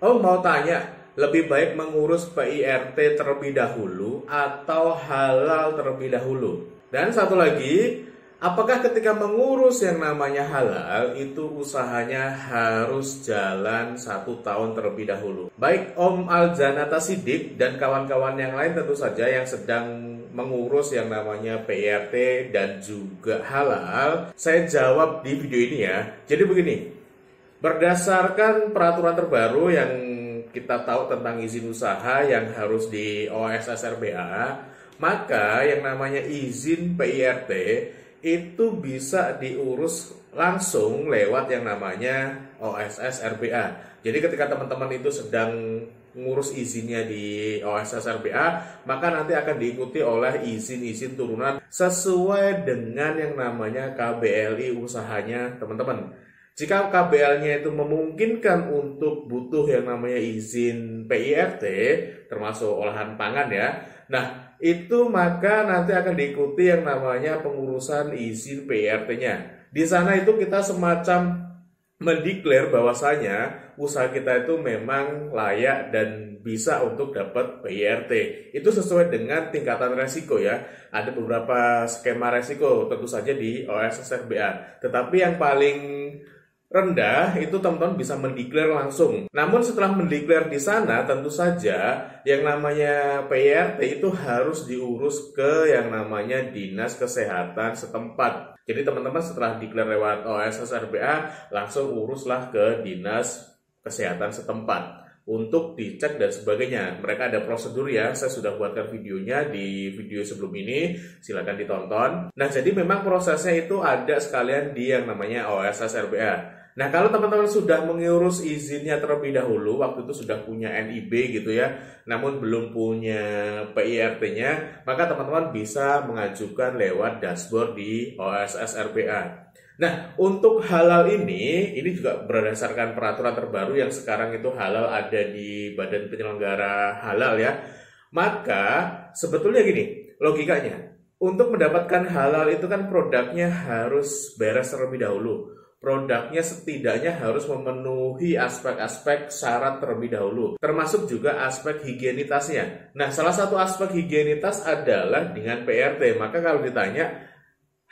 Oh, mau tanya, lebih baik mengurus PIRT terlebih dahulu atau halal terlebih dahulu? Dan satu lagi, apakah ketika mengurus yang namanya halal itu usahanya harus jalan 1 tahun terlebih dahulu? Baik Om Aljanata Sidik dan kawan-kawan yang lain tentu saja yang sedang mengurus yang namanya PIRT dan juga halal, saya jawab di video ini ya. Jadi begini, berdasarkan peraturan terbaru yang kita tahu tentang izin usaha yang harus di OSS RBA, maka yang namanya izin PIRT itu bisa diurus langsung lewat yang namanya OSS RBA. Jadi ketika teman-teman itu sedang ngurus izinnya di OSS RBA, maka nanti akan diikuti oleh izin-izin turunan sesuai dengan yang namanya KBLI usahanya teman-teman. Jika KBL-nya itu memungkinkan untuk butuh yang namanya izin PIRT, termasuk olahan pangan ya, nah itu maka nanti akan diikuti yang namanya pengurusan izin PIRT-nya. Di sana itu kita semacam mendeklar bahwasanya usaha kita itu memang layak dan bisa untuk dapat PIRT. Itu sesuai dengan tingkatan resiko ya. Ada beberapa skema resiko tentu saja di OSS RBA. Tetapi yang paling rendah itu teman-teman bisa mendeklar langsung. Namun setelah mendeklar di sana tentu saja yang namanya PIRT itu harus diurus ke yang namanya Dinas Kesehatan setempat. Jadi teman-teman setelah deklar lewat OSS RBA langsung uruslah ke Dinas Kesehatan setempat untuk dicek dan sebagainya. Mereka ada prosedur ya, saya sudah buatkan videonya di video sebelum ini, silakan ditonton. Nah, jadi memang prosesnya itu ada sekalian di yang namanya OSS RBA. Nah, kalau teman-teman sudah mengurus izinnya terlebih dahulu, waktu itu sudah punya NIB gitu ya, namun belum punya PIRT-nya, maka teman-teman bisa mengajukan lewat dashboard di OSS RBA. Nah, untuk halal ini juga berdasarkan peraturan terbaru yang sekarang itu halal ada di Badan Penyelenggara Halal ya. Maka sebetulnya gini, logikanya, untuk mendapatkan halal itu kan produknya harus beres terlebih dahulu. Produknya setidaknya harus memenuhi aspek-aspek syarat terlebih dahulu, termasuk juga aspek higienitasnya. Nah, salah satu aspek higienitas adalah dengan PIRT. Maka kalau ditanya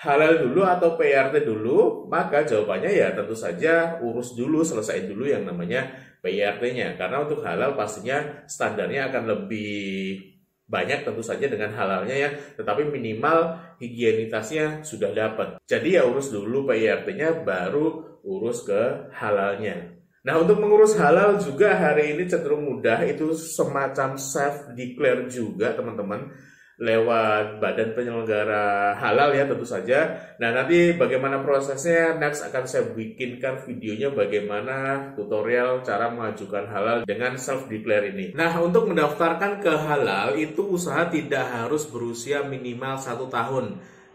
halal dulu atau PIRT dulu, maka jawabannya ya tentu saja urus dulu, selesai dulu yang namanya PIRT-nya. Karena untuk halal pastinya standarnya akan lebih banyak tentu saja dengan halalnya ya, tetapi minimal higienitasnya sudah dapat. Jadi ya urus dulu PIRT-nya baru urus ke halalnya. Nah, untuk mengurus halal juga hari ini cenderung mudah, itu semacam self declare juga teman-teman lewat Badan Penyelenggara Halal ya tentu saja. Nah, nanti bagaimana prosesnya next akan saya bikinkan videonya bagaimana tutorial cara mengajukan halal dengan self declare ini. Nah, untuk mendaftarkan ke halal itu usaha tidak harus berusia minimal 1 tahun.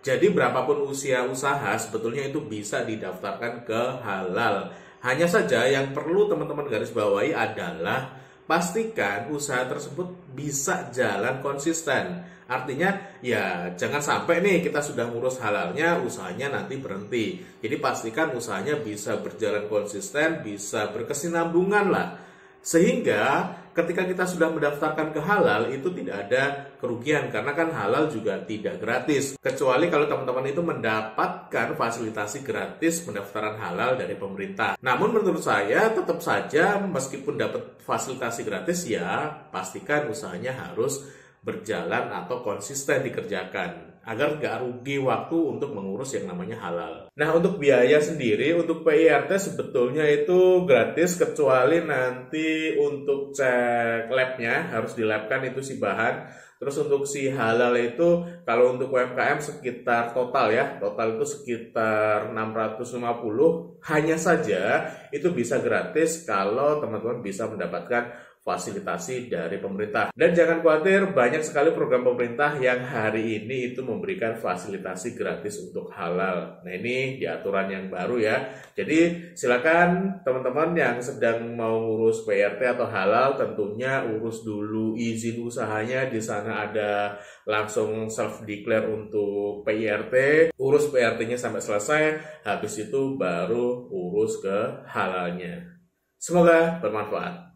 Jadi berapapun usia usaha sebetulnya itu bisa didaftarkan ke halal. Hanya saja yang perlu teman-teman garis bawahi adalah pastikan usaha tersebut bisa jalan konsisten. Artinya ya jangan sampai nih kita sudah ngurus halalnya, usahanya nanti berhenti. Jadi pastikan usahanya bisa berjalan konsisten, bisa berkesinambungan lah. Sehingga ketika kita sudah mendaftarkan ke halal itu tidak ada kerugian. Karena kan halal juga tidak gratis. Kecuali kalau teman-teman itu mendapatkan fasilitasi gratis pendaftaran halal dari pemerintah. Namun menurut saya tetap saja meskipun dapat fasilitasi gratis ya pastikan usahanya harus berjalan atau konsisten dikerjakan agar nggak rugi waktu untuk mengurus yang namanya halal. Nah, untuk biaya sendiri untuk PIRT sebetulnya itu gratis kecuali nanti untuk cek labnya harus dilabkan itu si bahan. Terus untuk si halal itu kalau untuk UMKM sekitar total itu sekitar 650. Hanya saja itu bisa gratis kalau teman-teman bisa mendapatkan fasilitasi dari pemerintah. Dan jangan khawatir, banyak sekali program pemerintah yang hari ini itu memberikan fasilitasi gratis untuk halal. Nah, ini di aturan yang baru ya. Jadi silakan teman-teman yang sedang mau ngurus PIRT atau halal tentunya urus dulu izin usahanya. Di sana ada langsung self declare untuk PIRT. Urus PIRT-nya sampai selesai, habis itu baru urus ke halalnya. Semoga bermanfaat.